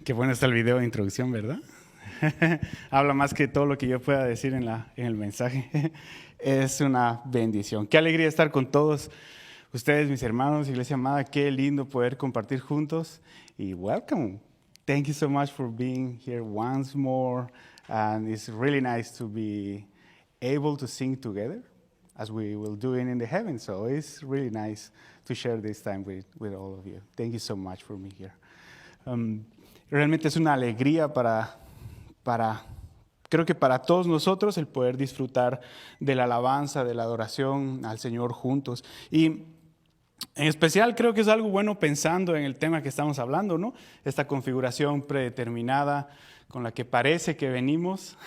Qué bueno está el video de introducción, ¿verdad? Habla más que todo lo que yo pueda decir en el mensaje. Es una bendición. Qué alegría estar con todos ustedes, mis hermanos, Iglesia amada. Qué lindo poder compartir juntos. Y welcome. Thank you so much for being here once more. And it's really nice to be able to sing together as we will do it in the heavens. So it's really nice to share this time with all of you. Thank you so much for being here. Realmente es una alegría creo que para todos nosotros el poder disfrutar de la alabanza, de la adoración al Señor juntos. Y en especial creo que es algo bueno pensando en el tema que estamos hablando, ¿no? Esta configuración predeterminada con la que parece que venimos.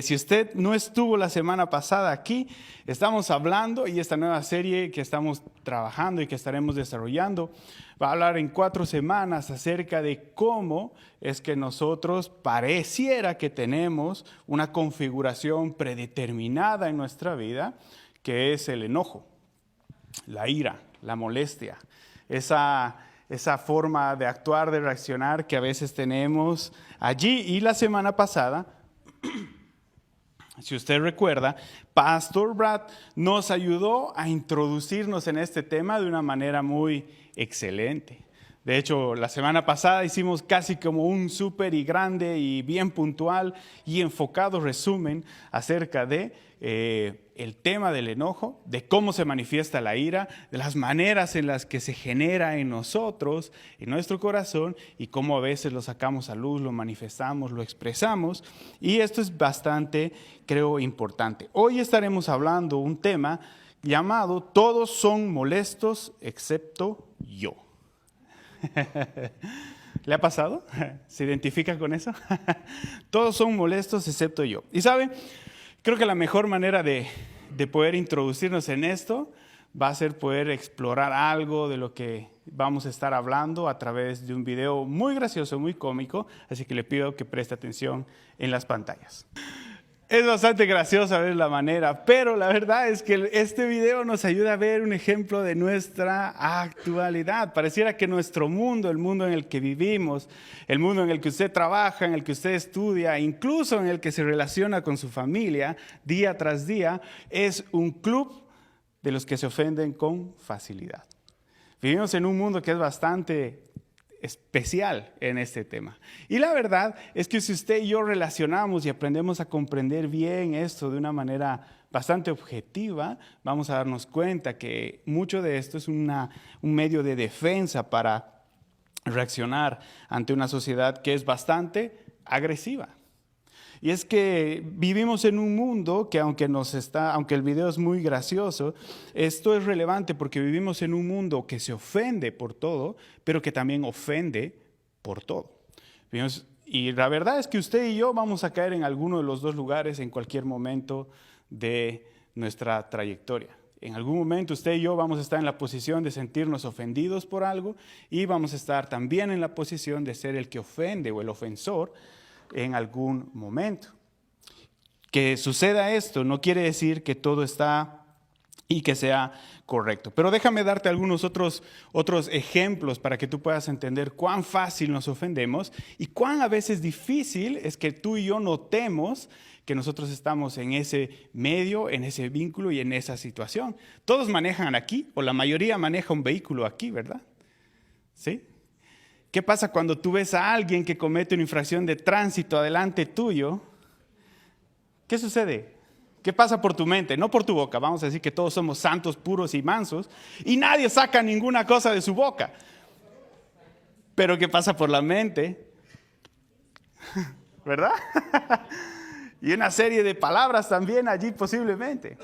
Si usted no estuvo la semana pasada aquí, estamos hablando y esta nueva serie que estamos trabajando y que estaremos desarrollando va a hablar en 4 semanas acerca de cómo es que nosotros pareciera que tenemos una configuración predeterminada en nuestra vida, que es el enojo, la ira, la molestia, esa forma de actuar, de reaccionar que a veces tenemos allí. Y la semana pasada, si usted recuerda, Pastor Brad nos ayudó a introducirnos en este tema de una manera muy excelente. De hecho, la semana pasada hicimos casi como un súper y grande y bien puntual y enfocado resumen acerca de el tema del enojo, de cómo se manifiesta la ira, de las maneras en las que se genera en nosotros, en nuestro corazón, y cómo a veces lo sacamos a luz, lo manifestamos, lo expresamos. Y esto es bastante, creo, importante. Hoy estaremos hablando un tema llamado "Todos son molestos excepto yo". ¿Le ha pasado? ¿Se identifica con eso? Todos son molestos excepto yo. Y ¿sabe? Creo que la mejor manera de poder introducirnos en esto va a ser poder explorar algo de lo que vamos a estar hablando a través de un video muy gracioso, muy cómico. Así que le pido que preste atención en las pantallas. Es bastante graciosa ver la manera, pero la verdad es que este video nos ayuda a ver un ejemplo de nuestra actualidad. Pareciera que nuestro mundo, el mundo en el que vivimos, el mundo en el que usted trabaja, en el que usted estudia, incluso en el que se relaciona con su familia día tras día, es un club de los que se ofenden con facilidad. Vivimos en un mundo que es bastante especial en este tema. Y la verdad es que si usted y yo relacionamos y aprendemos a comprender bien esto de una manera bastante objetiva, vamos a darnos cuenta que mucho de esto es un medio de defensa para reaccionar ante una sociedad que es bastante agresiva. Y es que vivimos en un mundo que aunque el video es muy gracioso, esto es relevante porque vivimos en un mundo que se ofende por todo, pero que también ofende por todo. Y la verdad es que usted y yo vamos a caer en alguno de los dos lugares en cualquier momento de nuestra trayectoria. En algún momento usted y yo vamos a estar en la posición de sentirnos ofendidos por algo y vamos a estar también en la posición de ser el que ofende o el ofensor en algún momento. Que suceda esto no quiere decir que todo está y que sea correcto. Pero déjame darte algunos otros ejemplos para que tú puedas entender cuán fácil nos ofendemos y cuán a veces difícil es que tú y yo notemos que nosotros estamos en ese medio, en ese vínculo y en esa situación. Todos manejan aquí, o la mayoría maneja un vehículo aquí, ¿verdad? ¿Sí? ¿Qué pasa cuando tú ves a alguien que comete una infracción de tránsito adelante tuyo? ¿Qué sucede? ¿Qué pasa por tu mente? No por tu boca. Vamos a decir que todos somos santos, puros y mansos y nadie saca ninguna cosa de su boca. Pero ¿qué pasa por la mente? ¿Verdad? Y una serie de palabras también allí posiblemente.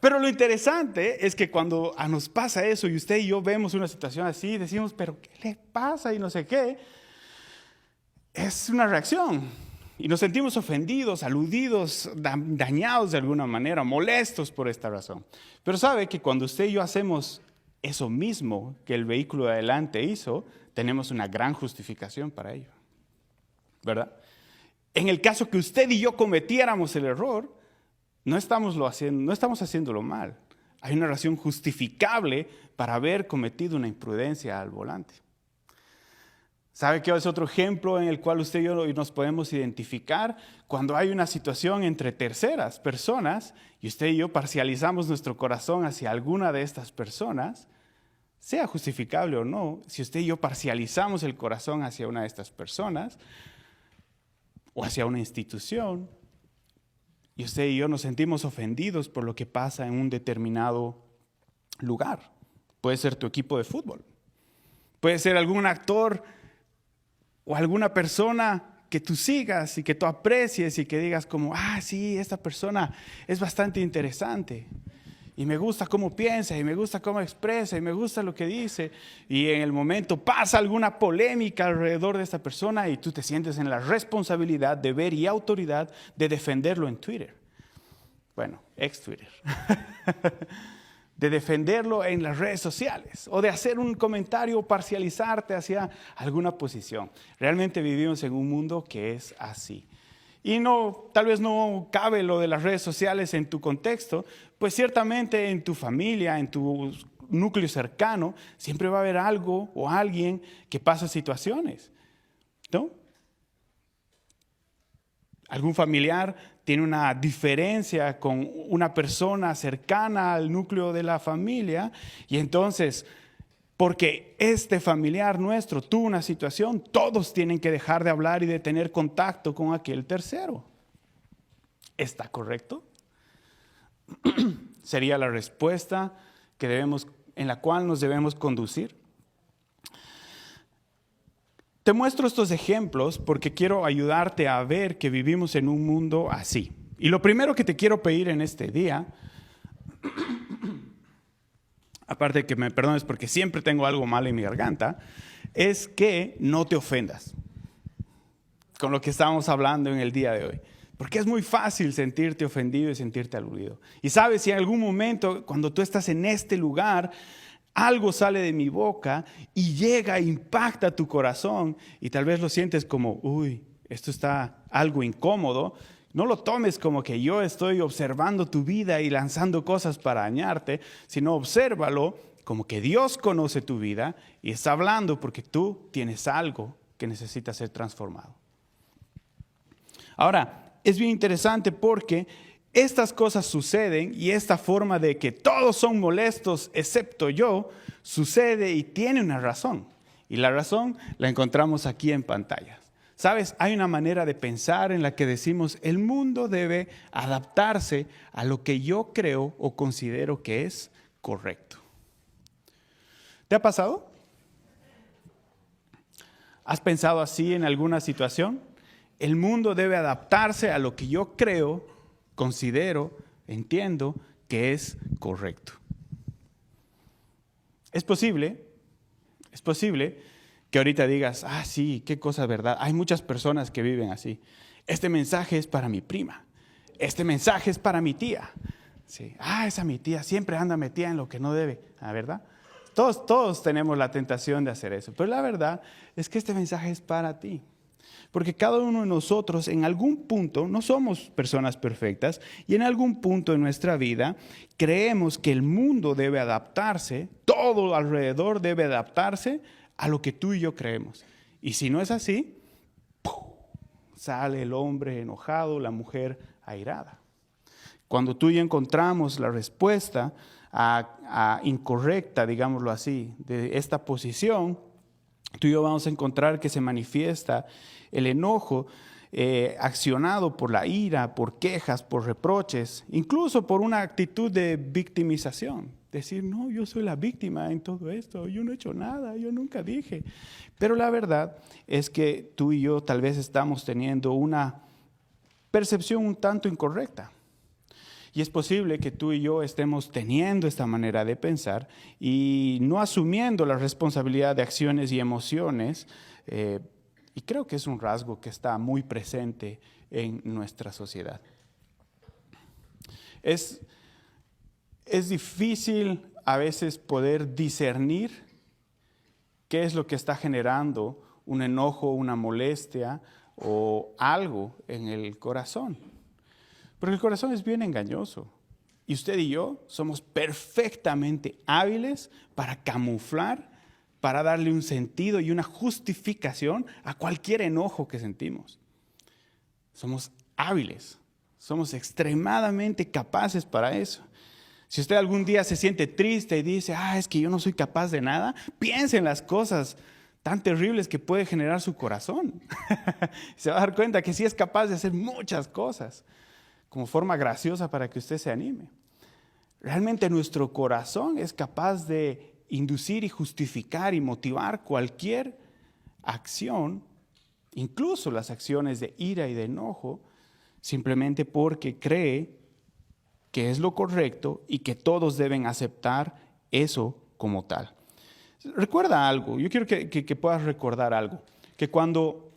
Pero lo interesante es que cuando nos pasa eso y usted y yo vemos una situación así, decimos, ¿pero qué le pasa? Y no sé qué. Es una reacción. Y nos sentimos ofendidos, aludidos, dañados de alguna manera, molestos por esta razón. Pero sabe que cuando usted y yo hacemos eso mismo que el vehículo de adelante hizo, tenemos una gran justificación para ello. ¿Verdad? En el caso que usted y yo cometiéramos el error, no estamos haciéndolo mal. Hay una razón justificable para haber cometido una imprudencia al volante. ¿Sabe qué es otro ejemplo en el cual usted y yo nos podemos identificar? Cuando hay una situación entre terceras personas y usted y yo parcializamos nuestro corazón hacia alguna de estas personas, sea justificable o no, si usted y yo parcializamos el corazón hacia una de estas personas o hacia una institución, y usted y yo nos sentimos ofendidos por lo que pasa en un determinado lugar. Puede ser tu equipo de fútbol, puede ser algún actor o alguna persona que tú sigas y que tú aprecies y que digas como, sí, esta persona es bastante interesante. Y me gusta cómo piensa, y me gusta cómo expresa, y me gusta lo que dice. Y en el momento pasa alguna polémica alrededor de esta persona y tú te sientes en la responsabilidad, deber y autoridad de defenderlo en Twitter. Bueno, ex Twitter. De defenderlo en las redes sociales o de hacer un comentario o parcializarte hacia alguna posición. Realmente vivimos en un mundo que es así. Y tal vez no cabe lo de las redes sociales en tu contexto, pues ciertamente en tu familia, en tu núcleo cercano, siempre va a haber algo o alguien que pasa situaciones, ¿no? Algún familiar tiene una diferencia con una persona cercana al núcleo de la familia y entonces, porque este familiar nuestro tuvo una situación, todos tienen que dejar de hablar y de tener contacto con aquel tercero. ¿Está correcto? Sería la respuesta en la cual nos debemos conducir. Te muestro estos ejemplos porque quiero ayudarte a ver que vivimos en un mundo así. Y lo primero que te quiero pedir en este día, aparte de que me perdones porque siempre tengo algo malo en mi garganta, es que no te ofendas con lo que estamos hablando en el día de hoy. Porque es muy fácil sentirte ofendido y sentirte aludido. Y sabes, si en algún momento, cuando tú estás en este lugar, algo sale de mi boca y llega e impacta tu corazón y tal vez lo sientes como, esto está algo incómodo, no lo tomes como que yo estoy observando tu vida y lanzando cosas para dañarte, sino obsérvalo como que Dios conoce tu vida y está hablando porque tú tienes algo que necesita ser transformado. Ahora, es bien interesante porque estas cosas suceden y esta forma de que todos son molestos excepto yo, sucede y tiene una razón. Y la razón la encontramos aquí en pantalla. ¿Sabes? Hay una manera de pensar en la que decimos el mundo debe adaptarse a lo que yo creo o considero que es correcto. ¿Te ha pasado? ¿Has pensado así en alguna situación? El mundo debe adaptarse a lo que yo creo, considero, entiendo que es correcto. Es posible que ahorita digas, sí, qué cosa verdad. Hay muchas personas que viven así. Este mensaje es para mi prima. Este mensaje es para mi tía. Sí. Esa mi tía siempre anda metida en lo que no debe, ¿verdad? Todos tenemos la tentación de hacer eso. Pero la verdad es que este mensaje es para ti. Porque cada uno de nosotros en algún punto, no somos personas perfectas, y en algún punto de nuestra vida creemos que el mundo debe adaptarse, todo alrededor debe adaptarse a lo que tú y yo creemos. Y si no es así, sale el hombre enojado, la mujer airada. Cuando tú y yo encontramos la respuesta incorrecta, digámoslo así, de esta posición, tú y yo vamos a encontrar que se manifiesta el enojo accionado por la ira, por quejas, por reproches, incluso por una actitud de victimización. Decir, no, yo soy la víctima en todo esto, yo no he hecho nada, yo nunca dije. Pero la verdad es que tú y yo tal vez estamos teniendo una percepción un tanto incorrecta. Y es posible que tú y yo estemos teniendo esta manera de pensar y no asumiendo la responsabilidad de acciones y emociones. Y creo que es un rasgo que está muy presente en nuestra sociedad. Es difícil a veces poder discernir qué es lo que está generando un enojo, una molestia o algo en el corazón. Porque el corazón es bien engañoso. Y usted y yo somos perfectamente hábiles para camuflar para darle un sentido y una justificación a cualquier enojo que sentimos. Somos hábiles, somos extremadamente capaces para eso. Si usted algún día se siente triste y dice, es que yo no soy capaz de nada, piense en las cosas tan terribles que puede generar su corazón. Se va a dar cuenta que sí es capaz de hacer muchas cosas como forma graciosa para que usted se anime. Realmente nuestro corazón es capaz de inducir y justificar y motivar cualquier acción, incluso las acciones de ira y de enojo, simplemente porque cree que es lo correcto y que todos deben aceptar eso como tal. Recuerda algo, yo quiero que puedas recordar algo, que cuando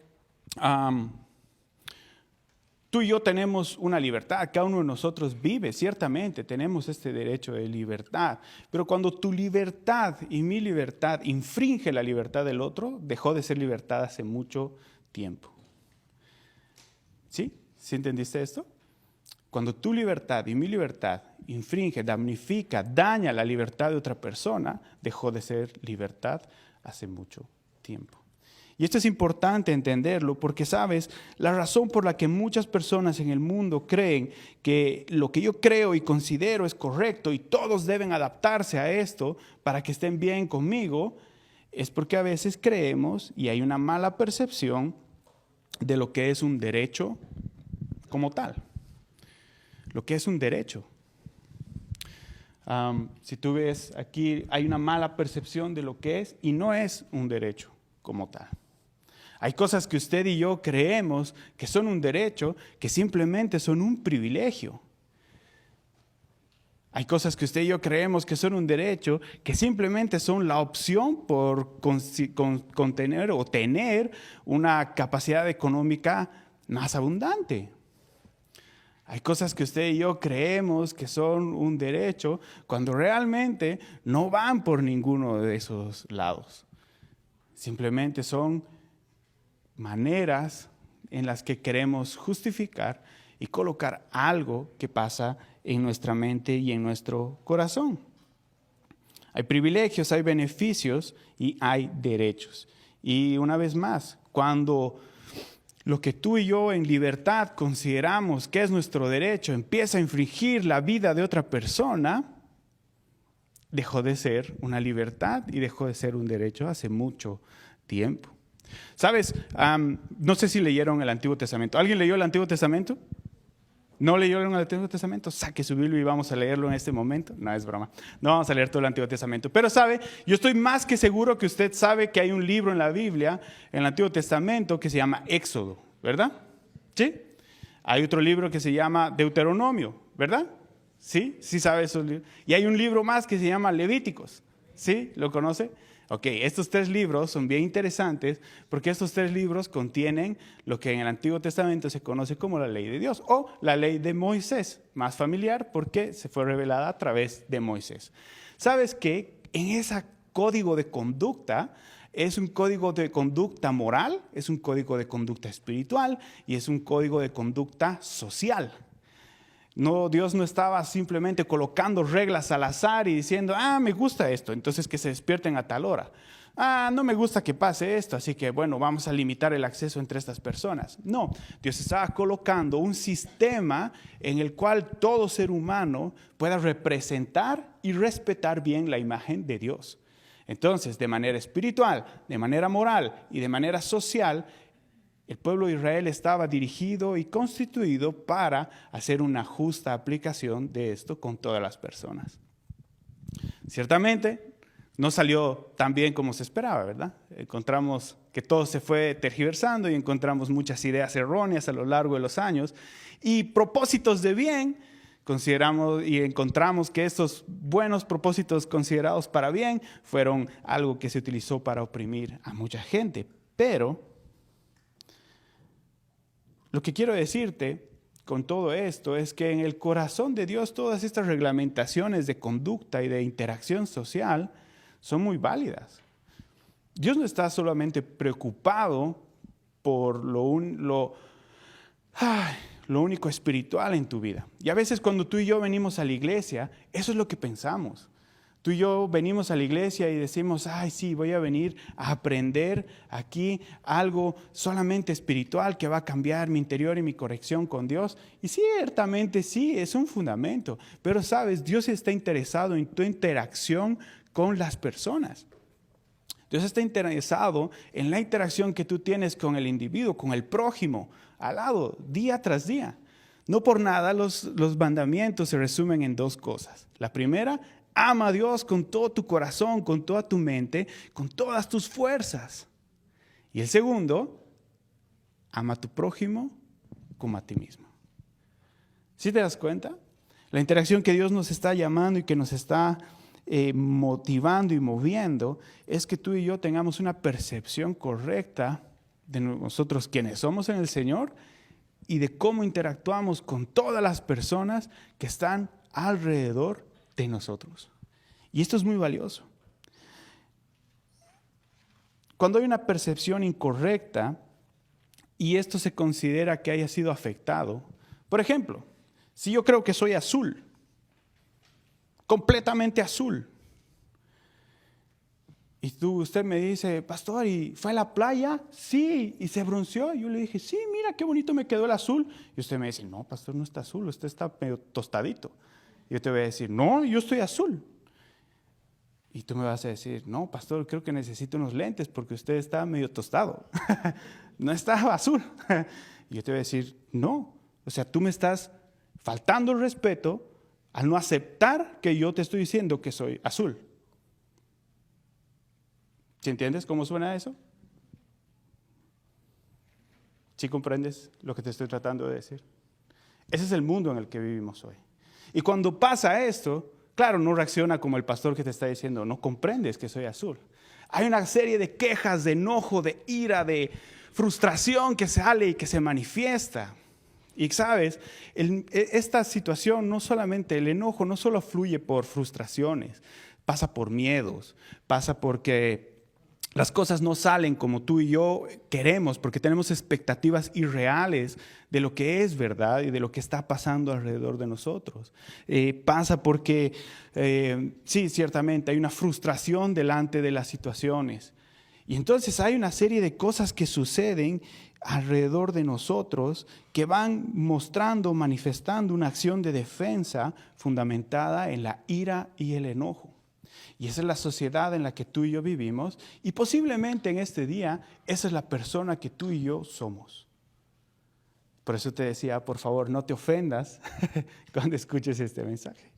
tú y yo tenemos una libertad, cada uno de nosotros vive, ciertamente tenemos este derecho de libertad, pero cuando tu libertad y mi libertad infringe la libertad del otro, dejó de ser libertad hace mucho tiempo. ¿Sí? ¿Sí entendiste esto? Cuando tu libertad y mi libertad infringe, damnifica, daña la libertad de otra persona, dejó de ser libertad hace mucho tiempo. Y esto es importante entenderlo porque, ¿sabes? La razón por la que muchas personas en el mundo creen que lo que yo creo y considero es correcto y todos deben adaptarse a esto para que estén bien conmigo, es porque a veces creemos y hay una mala percepción de lo que es un derecho como tal. Lo que es un derecho. Si tú ves aquí, hay una mala percepción de lo que es y no es un derecho como tal. Hay cosas que usted y yo creemos que son un derecho, que simplemente son un privilegio. Hay cosas que usted y yo creemos que son un derecho, que simplemente son la opción por contener o tener una capacidad económica más abundante. Hay cosas que usted y yo creemos que son un derecho cuando realmente no van por ninguno de esos lados. Simplemente son maneras en las que queremos justificar y colocar algo que pasa en nuestra mente y en nuestro corazón. Hay privilegios, hay beneficios y hay derechos. Y una vez más, cuando lo que tú y yo en libertad consideramos que es nuestro derecho empieza a infringir la vida de otra persona, dejó de ser una libertad y dejó de ser un derecho hace mucho tiempo. ¿Sabes? No sé si leyeron el Antiguo Testamento. ¿Alguien leyó el Antiguo Testamento? ¿No leyeron el Antiguo Testamento? Saque su Biblia y vamos a leerlo en este momento. No, es broma. No vamos a leer todo el Antiguo Testamento. Pero sabe, yo estoy más que seguro que usted sabe que hay un libro en la Biblia, en el Antiguo Testamento, que se llama Éxodo, ¿verdad? ¿Sí? Hay otro libro que se llama Deuteronomio, ¿verdad? ¿Sí? ¿Sí sabe esos libros? Y hay un libro más que se llama Levíticos. ¿Sí? ¿Lo conoce? Ok, estos tres libros son bien interesantes porque estos tres libros contienen lo que en el Antiguo Testamento se conoce como la ley de Dios o la ley de Moisés, más familiar porque se fue revelada a través de Moisés. ¿Sabes qué? En ese código de conducta es un código de conducta moral, es un código de conducta espiritual y es un código de conducta social. No, Dios no estaba simplemente colocando reglas al azar y diciendo, me gusta esto, entonces que se despierten a tal hora. No me gusta que pase esto, así que bueno, vamos a limitar el acceso entre estas personas. No, Dios estaba colocando un sistema en el cual todo ser humano pueda representar y respetar bien la imagen de Dios. Entonces, de manera espiritual, de manera moral y de manera social, el pueblo de Israel estaba dirigido y constituido para hacer una justa aplicación de esto con todas las personas. Ciertamente, no salió tan bien como se esperaba, ¿verdad? Encontramos que todo se fue tergiversando y encontramos muchas ideas erróneas a lo largo de los años y propósitos de bien. Consideramos y encontramos que estos buenos propósitos considerados para bien fueron algo que se utilizó para oprimir a mucha gente. Pero lo que quiero decirte con todo esto es que en el corazón de Dios todas estas reglamentaciones de conducta y de interacción social son muy válidas. Dios no está solamente preocupado por lo único espiritual en tu vida. Y a veces cuando tú y yo venimos a la iglesia, eso es lo que pensamos. Tú y yo venimos a la iglesia y decimos, ay, sí, voy a venir a aprender aquí algo solamente espiritual que va a cambiar mi interior y mi conexión con Dios. Y ciertamente sí, es un fundamento. Pero sabes, Dios está interesado en tu interacción con las personas. Dios está interesado en la interacción que tú tienes con el individuo, con el prójimo, al lado, día tras día. No por nada los mandamientos se resumen en 2 cosas. La primera, ama a Dios con todo tu corazón, con toda tu mente, con todas tus fuerzas. Y el segundo, ama a tu prójimo como a ti mismo. ¿Sí te das cuenta? La interacción que Dios nos está llamando y que nos está motivando y moviendo es que tú y yo tengamos una percepción correcta de nosotros quienes somos en el Señor y de cómo interactuamos con todas las personas que están alrededor de nosotros. Y esto es muy valioso. Cuando hay una percepción incorrecta y esto se considera que haya sido afectado, por ejemplo, si yo creo que soy azul, completamente azul, y usted me dice, pastor, ¿y fue a la playa? Sí, y se bronceó. Yo le dije, sí, mira qué bonito me quedó el azul. Y usted me dice, no, pastor, no está azul, usted está medio tostadito. Y yo te voy a decir, no, yo estoy azul. Y tú me vas a decir, no, pastor, creo que necesito unos lentes porque usted está medio tostado. No está azul. Y yo te voy a decir, no, o sea, tú me estás faltando el respeto al no aceptar que yo te estoy diciendo que soy azul. ¿Sí entiendes cómo suena eso? ¿Sí comprendes lo que te estoy tratando de decir? Ese es el mundo en el que vivimos hoy. Y cuando pasa esto, claro, no reacciona como el pastor que te está diciendo, no comprendes que soy azul. Hay una serie de quejas, de enojo, de ira, de frustración que sale y que se manifiesta. Y sabes, esta situación no solamente, el enojo no solo fluye por frustraciones, pasa por miedos, pasa porque las cosas no salen como tú y yo queremos, porque tenemos expectativas irreales de lo que es verdad y de lo que está pasando alrededor de nosotros. Pasa porque, sí, ciertamente hay una frustración delante de las situaciones. Y entonces hay una serie de cosas que suceden alrededor de nosotros que van mostrando, manifestando una acción de defensa fundamentada en la ira y el enojo. Y esa es la sociedad en la que tú y yo vivimos y posiblemente en este día esa es la persona que tú y yo somos. Por eso te decía, por favor, no te ofendas cuando escuches este mensaje.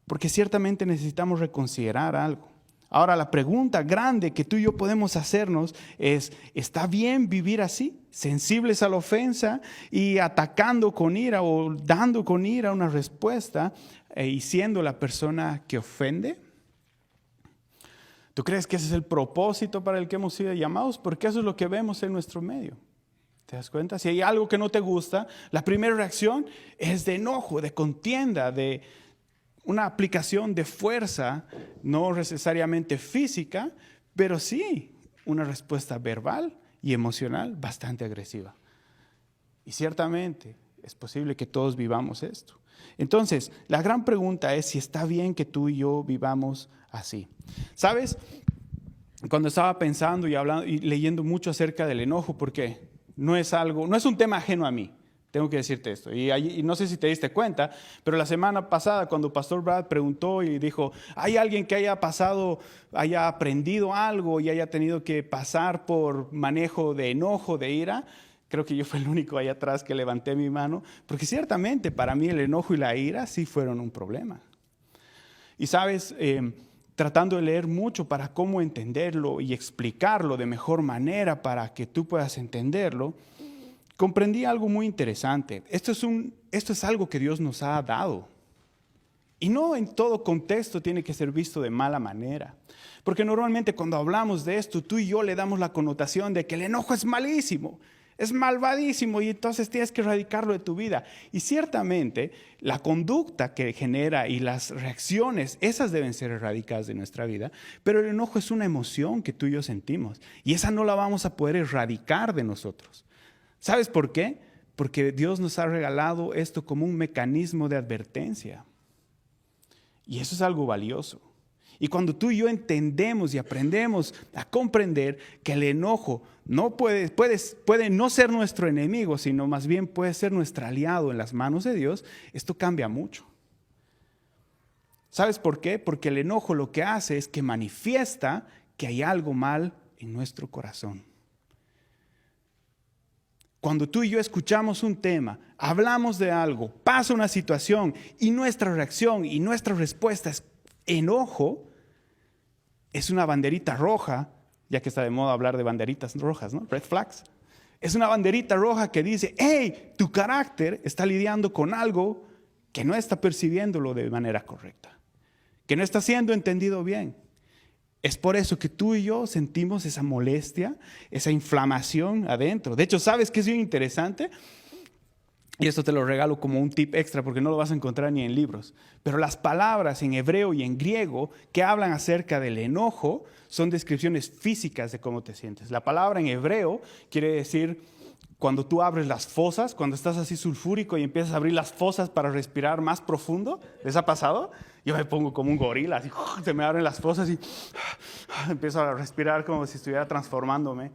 Porque ciertamente necesitamos reconsiderar algo. Ahora, la pregunta grande que tú y yo podemos hacernos es, ¿está bien vivir así? Sensibles a la ofensa y atacando con ira o dando con ira una respuesta y siendo la persona que ofende. ¿Tú crees que ese es el propósito para el que hemos sido llamados? Porque eso es lo que vemos en nuestro medio. ¿Te das cuenta? Si hay algo que no te gusta, la primera reacción es de enojo, de contienda, de una aplicación de fuerza, no necesariamente física, pero sí una respuesta verbal y emocional bastante agresiva. Y ciertamente es posible que todos vivamos esto. Entonces, la gran pregunta es si está bien que tú y yo vivamos así. ¿Sabes? Cuando estaba pensando y hablando y leyendo mucho acerca del enojo, porque no es un tema ajeno a mí. Tengo que decirte esto. Y no sé si te diste cuenta, pero la semana pasada cuando Pastor Brad preguntó y dijo, ¿hay alguien que haya aprendido algo y haya tenido que pasar por manejo de enojo, de ira? Creo que yo fui el único ahí atrás que levanté mi mano, porque ciertamente para mí el enojo y la ira sí fueron un problema. Y sabes, tratando de leer mucho para cómo entenderlo y explicarlo de mejor manera para que tú puedas entenderlo, comprendí algo muy interesante. Esto es algo que Dios nos ha dado. Y no en todo contexto tiene que ser visto de mala manera. Porque normalmente cuando hablamos de esto, tú y yo le damos la connotación de que el enojo es malísimo, es malvadísimo y entonces tienes que erradicarlo de tu vida. Y ciertamente la conducta que genera y las reacciones, esas deben ser erradicadas de nuestra vida. Pero el enojo es una emoción que tú y yo sentimos. Y esa no la vamos a poder erradicar de nosotros. ¿Sabes por qué? Porque Dios nos ha regalado esto como un mecanismo de advertencia. Y eso es algo valioso. Y cuando tú y yo entendemos y aprendemos a comprender que el enojo no puede no ser nuestro enemigo, sino más bien puede ser nuestro aliado en las manos de Dios, esto cambia mucho. ¿Sabes por qué? Porque el enojo lo que hace es que manifiesta que hay algo mal en nuestro corazón. Cuando tú y yo escuchamos un tema, hablamos de algo, pasa una situación y nuestra reacción y nuestra respuesta es enojo, es una banderita roja, ya que está de moda hablar de banderitas rojas, ¿no? Red flags. Es una banderita roja que dice, hey, tu carácter está lidiando con algo que no está percibiéndolo de manera correcta, que no está siendo entendido bien. Es por eso que tú y yo sentimos esa molestia, esa inflamación adentro. De hecho, ¿sabes qué es bien interesante? Y esto te lo regalo como un tip extra porque no lo vas a encontrar ni en libros. Pero las palabras en hebreo y en griego que hablan acerca del enojo son descripciones físicas de cómo te sientes. La palabra en hebreo quiere decir cuando tú abres las fosas, cuando estás así sulfúrico y empiezas a abrir las fosas para respirar más profundo. ¿Les ha pasado? Yo me pongo como un gorila, así, se me abren las fosas y empiezo a respirar como si estuviera transformándome.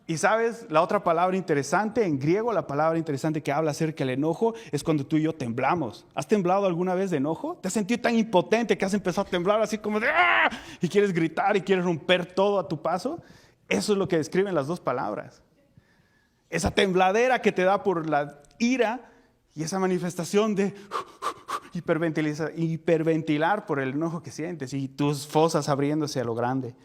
Y sabes, la otra palabra interesante, en griego, la palabra interesante que habla acerca del enojo es cuando tú y yo temblamos. ¿Has temblado alguna vez de enojo? ¿Te has sentido tan impotente que has empezado a temblar así como de ¡ah! Y quieres gritar y quieres romper todo a tu paso? Eso es lo que describen las dos palabras. Esa tembladera que te da por la ira y esa manifestación de hiperventilar por el enojo que sientes y tus fosas abriéndose a lo grande.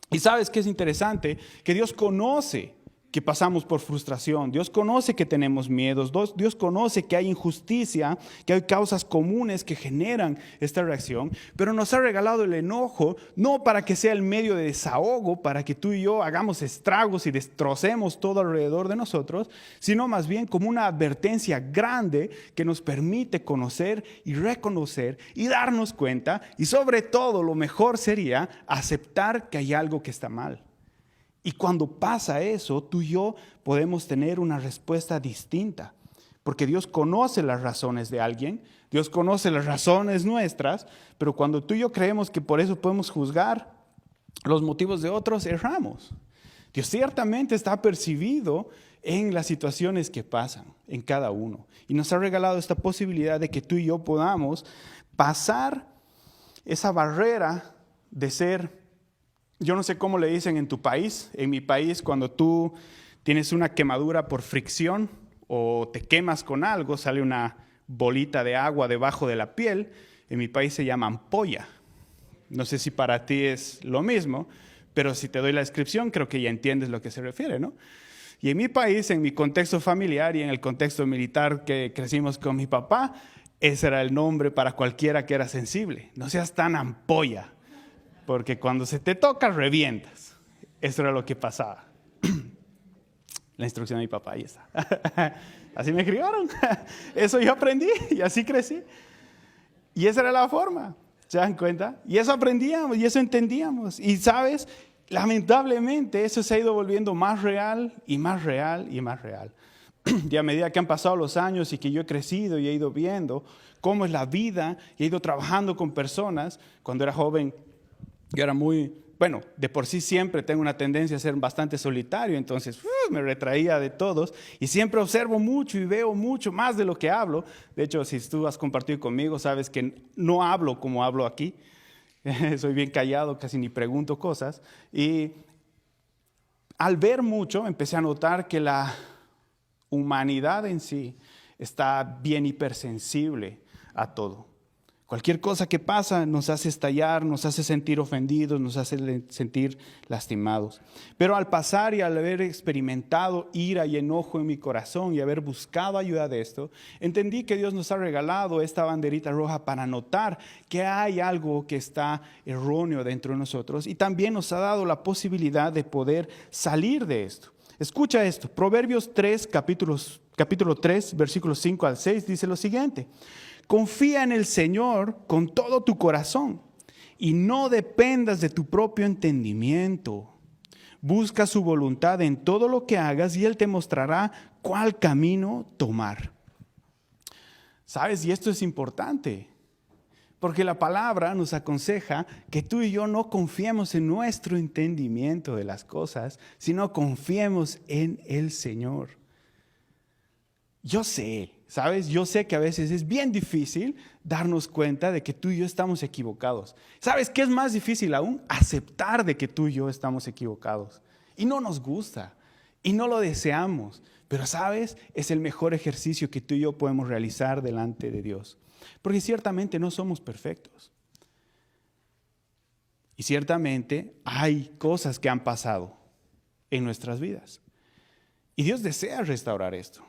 Y sabes qué es interesante, que Dios conoce que pasamos por frustración, Dios conoce que tenemos miedos, Dios conoce que hay injusticia, que hay causas comunes que generan esta reacción, pero nos ha regalado el enojo no para que sea el medio de desahogo, para que tú y yo hagamos estragos y destrocemos todo alrededor de nosotros, sino más bien como una advertencia grande que nos permite conocer y reconocer y darnos cuenta, y sobre todo lo mejor sería aceptar que hay algo que está mal. Y cuando pasa eso, tú y yo podemos tener una respuesta distinta. Porque Dios conoce las razones de alguien, Dios conoce las razones nuestras, pero cuando tú y yo creemos que por eso podemos juzgar los motivos de otros, erramos. Dios ciertamente está percibido en las situaciones que pasan en cada uno. Y nos ha regalado esta posibilidad de que tú y yo podamos pasar esa barrera de ser... Yo no sé cómo le dicen en tu país. En mi país, cuando tú tienes una quemadura por fricción o te quemas con algo, sale una bolita de agua debajo de la piel. En mi país se llama ampolla. No sé si para ti es lo mismo, pero si te doy la descripción, creo que ya entiendes lo que se refiere, ¿no? Y en mi país, en mi contexto familiar y en el contexto militar que crecimos con mi papá, ese era el nombre para cualquiera que era sensible. No seas tan ampolla. Porque cuando se te toca, revientas. Eso era lo que pasaba. La instrucción de mi papá, ahí está. Así me criaron. Eso yo aprendí y así crecí. Y esa era la forma, ¿se dan cuenta? Y eso aprendíamos y eso entendíamos. Y sabes, lamentablemente eso se ha ido volviendo más real y más real y más real. Y a medida que han pasado los años y que yo he crecido y he ido viendo cómo es la vida y he ido trabajando con personas, cuando era joven, yo era de por sí siempre tengo una tendencia a ser bastante solitario, entonces me retraía de todos y siempre observo mucho y veo mucho más de lo que hablo. De hecho, si tú has compartido conmigo, sabes que no hablo como hablo aquí. Soy bien callado, casi ni pregunto cosas. Y al ver mucho, empecé a notar que la humanidad en sí está bien hipersensible a todo. Cualquier cosa que pasa nos hace estallar, nos hace sentir ofendidos, nos hace sentir lastimados. Pero al pasar y al haber experimentado ira y enojo en mi corazón y haber buscado ayuda de esto, entendí que Dios nos ha regalado esta banderita roja para notar que hay algo que está erróneo dentro de nosotros y también nos ha dado la posibilidad de poder salir de esto. Escucha esto, Proverbios 3, capítulo 3, versículos 5 al 6, dice lo siguiente. Confía en el Señor con todo tu corazón y no dependas de tu propio entendimiento. Busca su voluntad en todo lo que hagas y Él te mostrará cuál camino tomar. ¿Sabes? Y esto es importante, Porque la palabra nos aconseja que tú y yo no confiemos en nuestro entendimiento de las cosas, sino confiemos en el Señor. Yo sé, ¿sabes? Yo sé que a veces es bien difícil darnos cuenta de que tú y yo estamos equivocados. ¿Sabes qué es más difícil aún? Aceptar de que tú y yo estamos equivocados. Y no nos gusta, y no lo deseamos. Pero, ¿sabes? Es el mejor ejercicio que tú y yo podemos realizar delante de Dios. Porque ciertamente no somos perfectos. Y ciertamente hay cosas que han pasado en nuestras vidas. Y Dios desea restaurar esto.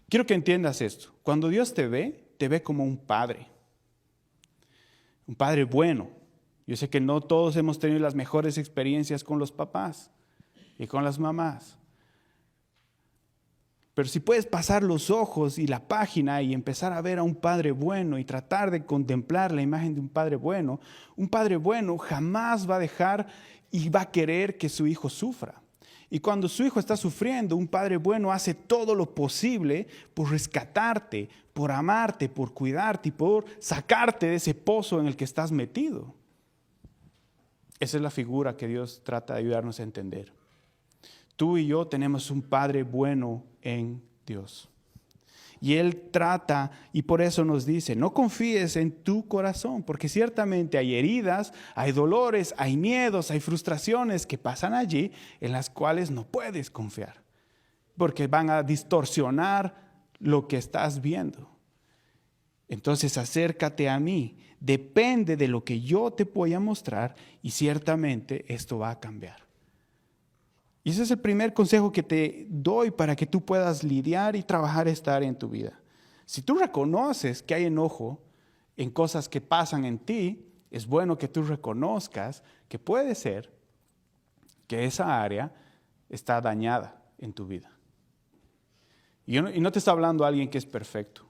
Quiero que entiendas esto. Cuando Dios te ve como un padre bueno. Yo sé que no todos hemos tenido las mejores experiencias con los papás y con las mamás. Pero si puedes pasar los ojos y la página y empezar a ver a un padre bueno y tratar de contemplar la imagen de un padre bueno jamás va a dejar y va a querer que su hijo sufra. Y cuando su hijo está sufriendo, un padre bueno hace todo lo posible por rescatarte, por amarte, por cuidarte y por sacarte de ese pozo en el que estás metido. Esa es la figura que Dios trata de ayudarnos a entender. Tú y yo tenemos un Padre bueno en Dios. Y Él trata, y por eso nos dice, no confíes en tu corazón, porque ciertamente hay heridas, hay dolores, hay miedos, hay frustraciones que pasan allí en las cuales no puedes confiar, porque van a distorsionar lo que estás viendo. Entonces acércate a mí, depende de lo que yo te voy a mostrar y ciertamente esto va a cambiar. Y ese es el primer consejo que te doy para que tú puedas lidiar y trabajar esta área en tu vida. Si tú reconoces que hay enojo en cosas que pasan en ti, es bueno que tú reconozcas que puede ser que esa área está dañada en tu vida. Y no te está hablando alguien que es perfecto.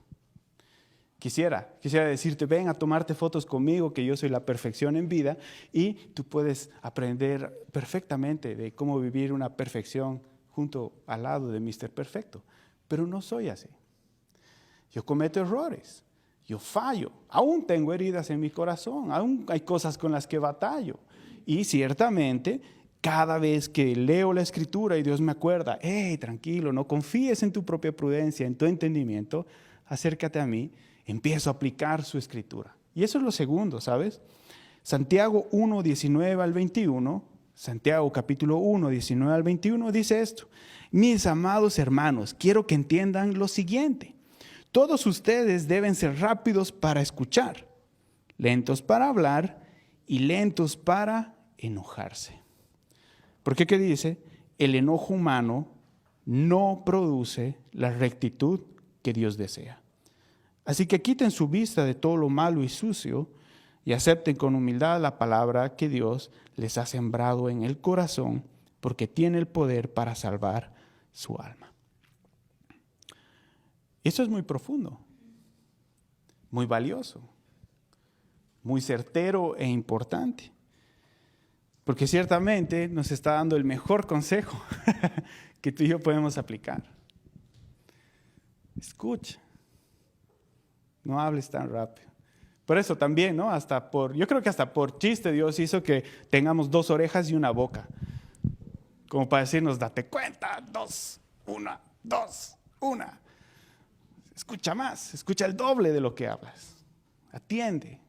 Quisiera decirte, ven a tomarte fotos conmigo, que yo soy la perfección en vida, y tú puedes aprender perfectamente de cómo vivir una perfección junto al lado de Mr. Perfecto. Pero no soy así. Yo cometo errores, yo fallo, aún tengo heridas en mi corazón, aún hay cosas con las que batallo. Y ciertamente, cada vez que leo la Escritura y Dios me acuerda, hey, tranquilo, no confíes en tu propia prudencia, en tu entendimiento, acércate a mí. Empiezo a aplicar su Escritura. Y eso es lo segundo, ¿sabes? Santiago 1, 19 al 21, Santiago capítulo 1, 19 al 21 dice esto. Mis amados hermanos, quiero que entiendan lo siguiente. Todos ustedes deben ser rápidos para escuchar, lentos para hablar y lentos para enojarse. Porque ¿qué dice? El enojo humano no produce la rectitud que Dios desea. Así que quiten su vista de todo lo malo y sucio y acepten con humildad la palabra que Dios les ha sembrado en el corazón, porque tiene el poder para salvar su alma. Eso es muy profundo, muy valioso, muy certero e importante, porque ciertamente nos está dando el mejor consejo que tú y yo podemos aplicar. Escucha. No hables tan rápido. Por eso también, ¿no? Yo creo que hasta por chiste Dios hizo que tengamos 2 orejas y una boca. Como para decirnos, date cuenta, 2, 1, 2, 1. Escucha más, escucha el doble de lo que hablas. Atiende.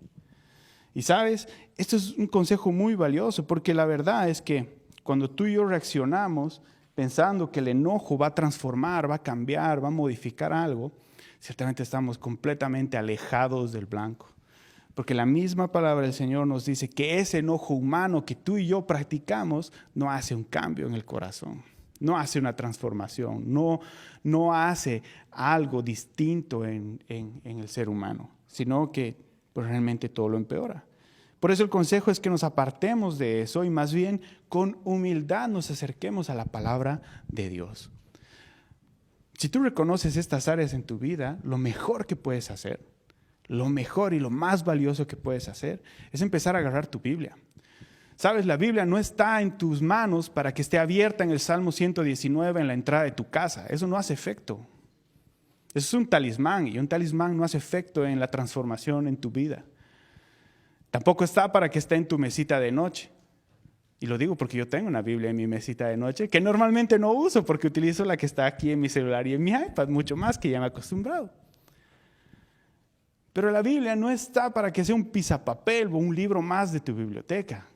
Y sabes, esto es un consejo muy valioso, porque la verdad es que cuando tú y yo reaccionamos pensando que el enojo va a transformar, va a cambiar, va a modificar algo, ciertamente estamos completamente alejados del blanco. Porque la misma palabra del Señor nos dice que ese enojo humano que tú y yo practicamos no hace un cambio en el corazón, no hace una transformación, no hace algo distinto en el ser humano, sino que pues, realmente todo lo empeora. Por eso el consejo es que nos apartemos de eso y más bien con humildad nos acerquemos a la palabra de Dios. Si tú reconoces estas áreas en tu vida, lo mejor que puedes hacer, lo mejor y lo más valioso que puedes hacer es empezar a agarrar tu Biblia. Sabes, la Biblia no está en tus manos para que esté abierta en el Salmo 119 en la entrada de tu casa. Eso no hace efecto. Eso es un talismán y un talismán no hace efecto en la transformación en tu vida. Tampoco está para que esté en tu mesita de noche. Y lo digo porque yo tengo una Biblia en mi mesita de noche que normalmente no uso porque utilizo la que está aquí en mi celular y en mi iPad, mucho más que ya me he acostumbrado. Pero la Biblia no está para que sea un pisapapel o un libro más de tu biblioteca.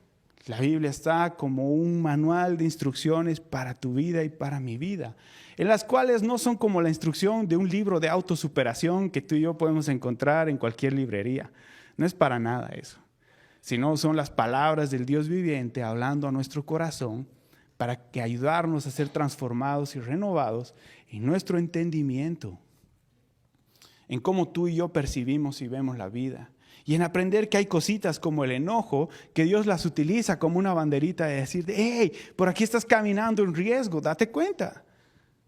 La Biblia está como un manual de instrucciones para tu vida y para mi vida, en las cuales no son como la instrucción de un libro de autosuperación que tú y yo podemos encontrar en cualquier librería. No es para nada eso, sino son las palabras del Dios viviente hablando a nuestro corazón para que ayudarnos a ser transformados y renovados en nuestro entendimiento, en cómo tú y yo percibimos y vemos la vida. Y en aprender que hay cositas como el enojo, que Dios las utiliza como una banderita de decir, hey, por aquí estás caminando en riesgo, date cuenta.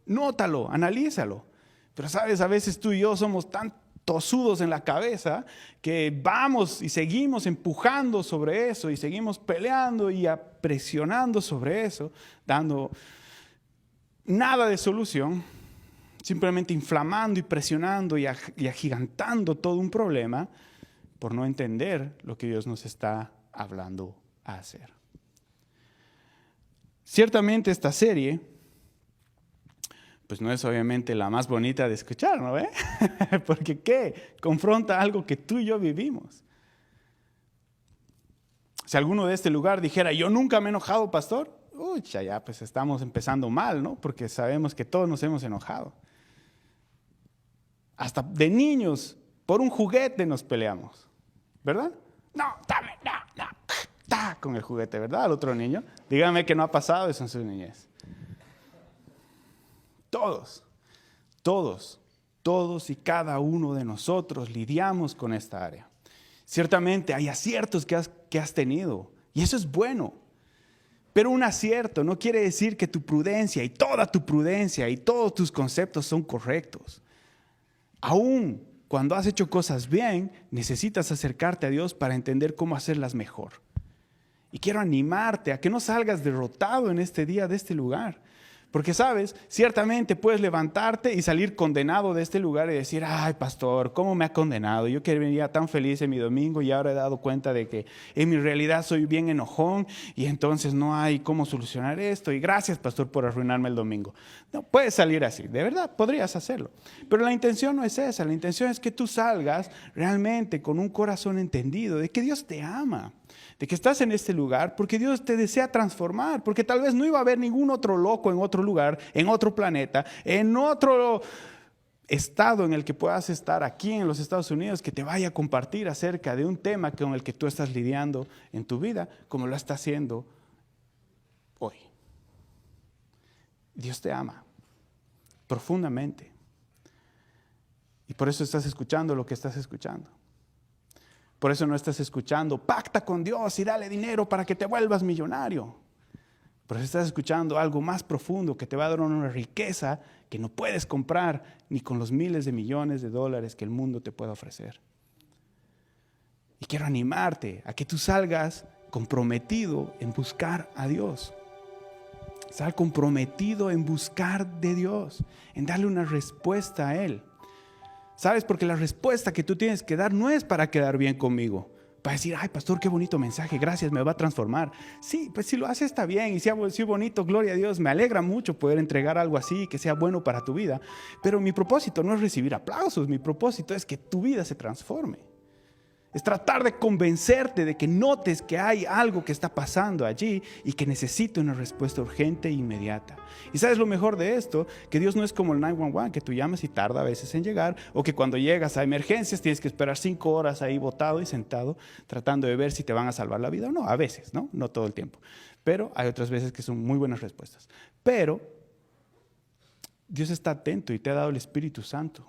Nótalo, analízalo. Pero sabes, a veces tú y yo somos tan tosudos en la cabeza que vamos y seguimos empujando sobre eso y seguimos peleando y presionando sobre eso, dando nada de solución, simplemente inflamando y presionando y agigantando todo un problema, por no entender lo que Dios nos está hablando a hacer. Ciertamente esta serie, pues no es obviamente la más bonita de escuchar, ¿no? Porque ¿qué? Confronta algo que tú y yo vivimos. Si alguno de este lugar dijera, yo nunca me he enojado, pastor, ya pues estamos empezando mal, ¿no? Porque sabemos que todos nos hemos enojado. Hasta de niños, por un juguete nos peleamos. ¿Verdad? No, dame, no, con el juguete, ¿verdad? Al otro niño. Dígame que no ha pasado eso en su niñez. Todos y cada uno de nosotros lidiamos con esta área. Ciertamente hay aciertos que has tenido y eso es bueno. Pero un acierto no quiere decir que tu prudencia y toda tu prudencia y todos tus conceptos son correctos. Aún cuando has hecho cosas bien, necesitas acercarte a Dios para entender cómo hacerlas mejor. Y quiero animarte a que no salgas derrotado en este día de este lugar. Porque, ¿sabes? Ciertamente puedes levantarte y salir condenado de este lugar y decir, ay, pastor, ¿cómo me ha condenado? Yo que venía tan feliz en mi domingo y ahora he dado cuenta de que en mi realidad soy bien enojón y entonces no hay cómo solucionar esto. Y gracias, pastor, por arruinarme el domingo. No, puedes salir así, de verdad, podrías hacerlo. Pero la intención no es esa, la intención es que tú salgas realmente con un corazón entendido de que Dios te ama. De que estás en este lugar porque Dios te desea transformar, porque tal vez no iba a haber ningún otro loco en otro lugar, en otro planeta, en otro estado en el que puedas estar aquí en los Estados Unidos que te vaya a compartir acerca de un tema con el que tú estás lidiando en tu vida, como lo está haciendo hoy. Dios te ama profundamente y por eso estás escuchando lo que estás escuchando. Por eso no estás escuchando, pacta con Dios y dale dinero para que te vuelvas millonario. Por eso estás escuchando algo más profundo que te va a dar una riqueza que no puedes comprar ni con los miles de millones de dólares que el mundo te pueda ofrecer. Y quiero animarte a que tú salgas comprometido en buscar a Dios. Sal comprometido en buscar de Dios, en darle una respuesta a Él. ¿Sabes? Porque la respuesta que tú tienes que dar no es para quedar bien conmigo. Para decir, ay, pastor, qué bonito mensaje, gracias, me va a transformar. Sí, pues si lo hace está bien y si es bonito, gloria a Dios. Me alegra mucho poder entregar algo así que sea bueno para tu vida. Pero mi propósito no es recibir aplausos, mi propósito es que tu vida se transforme. Es tratar de convencerte de que notes que hay algo que está pasando allí y que necesita una respuesta urgente e inmediata. Y sabes lo mejor de esto, que Dios no es como el 911, que tú llamas y tarda a veces en llegar, o que cuando llegas a emergencias tienes que esperar 5 horas ahí botado y sentado tratando de ver si te van a salvar la vida o no. A veces, no todo el tiempo. Pero hay otras veces que son muy buenas respuestas. Pero Dios está atento y te ha dado el Espíritu Santo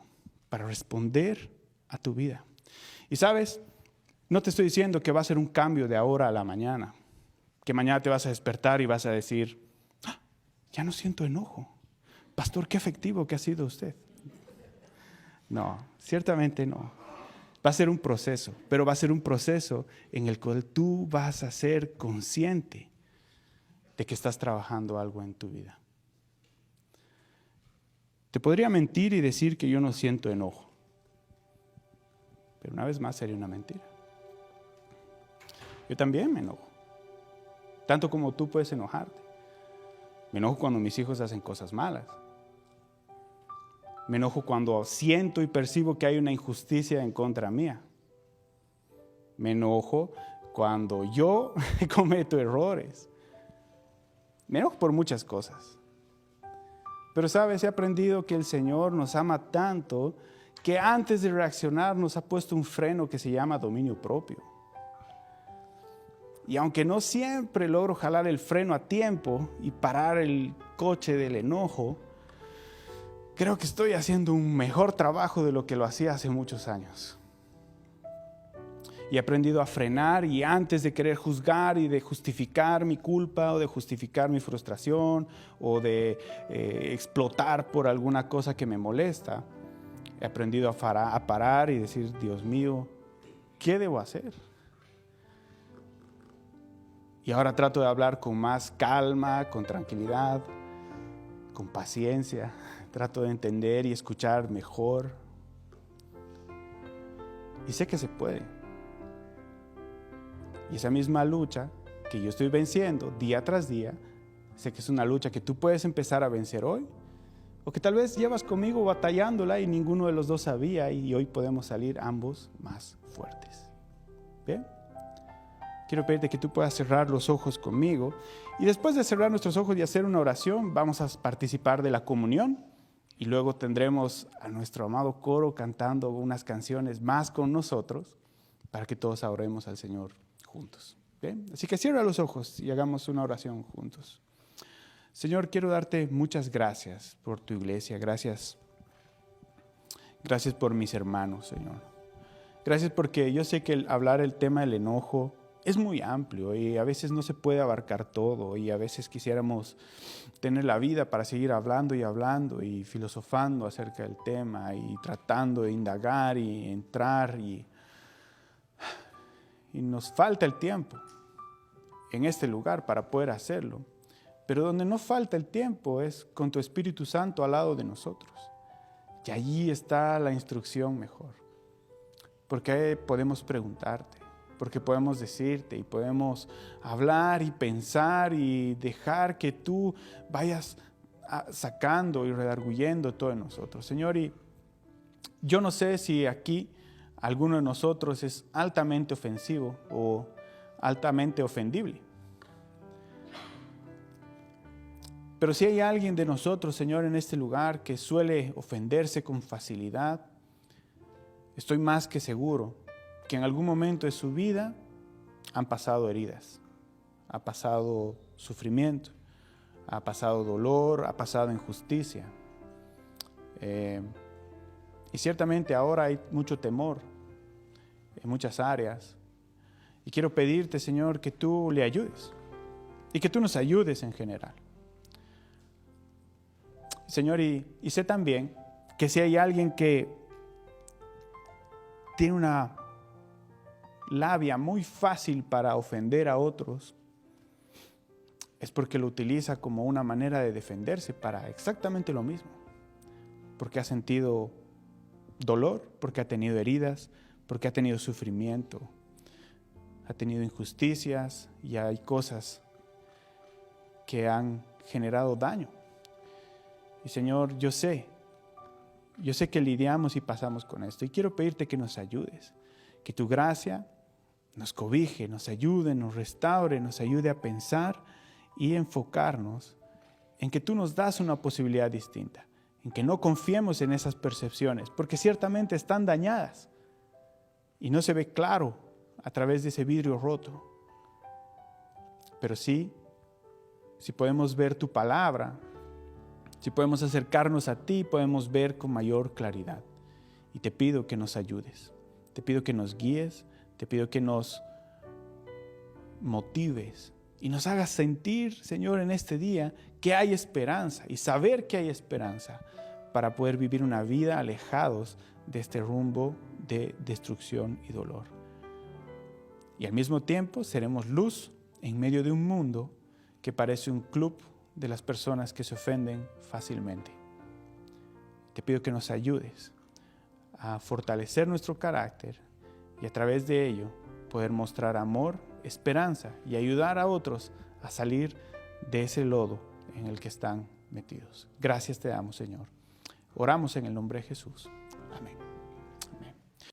para responder a tu vida. Y sabes, no te estoy diciendo que va a ser un cambio de ahora a la mañana, que mañana te vas a despertar y vas a decir, ya no siento enojo. Pastor, qué efectivo que ha sido usted. No, ciertamente no. Va a ser un proceso, pero va a ser un proceso en el cual tú vas a ser consciente de que estás trabajando algo en tu vida. Te podría mentir y decir que yo no siento enojo, pero una vez más sería una mentira. Yo también me enojo, tanto como tú puedes enojarte. Me enojo cuando mis hijos hacen cosas malas. Me enojo cuando siento y percibo que hay una injusticia en contra mía. Me enojo cuando yo cometo errores. Me enojo por muchas cosas. Pero sabes, he aprendido que el Señor nos ama tanto que antes de reaccionar nos ha puesto un freno que se llama dominio propio. Y aunque no siempre logro jalar el freno a tiempo y parar el coche del enojo, creo que estoy haciendo un mejor trabajo de lo que lo hacía hace muchos años. Y he aprendido a frenar, y antes de querer juzgar y de justificar mi culpa o de justificar mi frustración o de explotar por alguna cosa que me molesta, he aprendido a parar y decir, Dios mío, ¿qué debo hacer? Y ahora trato de hablar con más calma, con tranquilidad, con paciencia. Trato de entender y escuchar mejor. Y sé que se puede. Y esa misma lucha que yo estoy venciendo día tras día, sé que es una lucha que tú puedes empezar a vencer hoy, o que tal vez llevas conmigo batallándola y ninguno de los dos sabía, y hoy podemos salir ambos más fuertes. ¿Bien? Quiero pedirte que tú puedas cerrar los ojos conmigo, y después de cerrar nuestros ojos y hacer una oración, vamos a participar de la comunión, y luego tendremos a nuestro amado coro cantando unas canciones más con nosotros, para que todos adoremos al Señor juntos. ¿Bien? Así que cierra los ojos y hagamos una oración juntos. Señor, quiero darte muchas gracias por tu iglesia. Gracias por mis hermanos, Señor. Gracias porque yo sé que hablar el tema del enojo es muy amplio y a veces no se puede abarcar todo, y a veces quisiéramos tener la vida para seguir hablando y filosofando acerca del tema y tratando de indagar y entrar, y nos falta el tiempo en este lugar para poder hacerlo. Pero donde no falta el tiempo es con tu Espíritu Santo al lado de nosotros. Y allí está la instrucción mejor. Porque podemos preguntarte, porque podemos decirte y podemos hablar y pensar y dejar que tú vayas sacando y redarguyendo todo en nosotros. Señor, y yo no sé si aquí alguno de nosotros es altamente ofensivo o altamente ofendible. Pero si hay alguien de nosotros, Señor, en este lugar que suele ofenderse con facilidad, estoy más que seguro que en algún momento de su vida han pasado heridas, ha pasado sufrimiento, ha pasado dolor, ha pasado injusticia. Y ciertamente ahora hay mucho temor en muchas áreas. Y quiero pedirte, Señor, que tú le ayudes y que tú nos ayudes en general. Señor, y sé también que si hay alguien que tiene una labia muy fácil para ofender a otros, es porque lo utiliza como una manera de defenderse para exactamente lo mismo. Porque ha sentido dolor, porque ha tenido heridas, porque ha tenido sufrimiento, ha tenido injusticias y hay cosas que han generado daño. Y Señor, yo sé que lidiamos y pasamos con esto, y quiero pedirte que nos ayudes, que tu gracia nos cobije, nos ayude, nos restaure, nos ayude a pensar y enfocarnos en que tú nos das una posibilidad distinta, en que no confiemos en esas percepciones, porque ciertamente están dañadas y no se ve claro a través de ese vidrio roto. Pero sí, si podemos ver tu palabra, si podemos acercarnos a ti, podemos ver con mayor claridad. Y te pido que nos ayudes, te pido que nos guíes, te pido que nos motives y nos hagas sentir, Señor, en este día que hay esperanza, y saber que hay esperanza para poder vivir una vida alejados de este rumbo de destrucción y dolor. Y al mismo tiempo seremos luz en medio de un mundo que parece un club de las personas que se ofenden fácilmente. Te pido que nos ayudes a fortalecer nuestro carácter y a través de ello poder mostrar amor, esperanza y ayudar a otros a salir de ese lodo en el que están metidos. Gracias te damos, Señor. Oramos en el nombre de Jesús. Amén.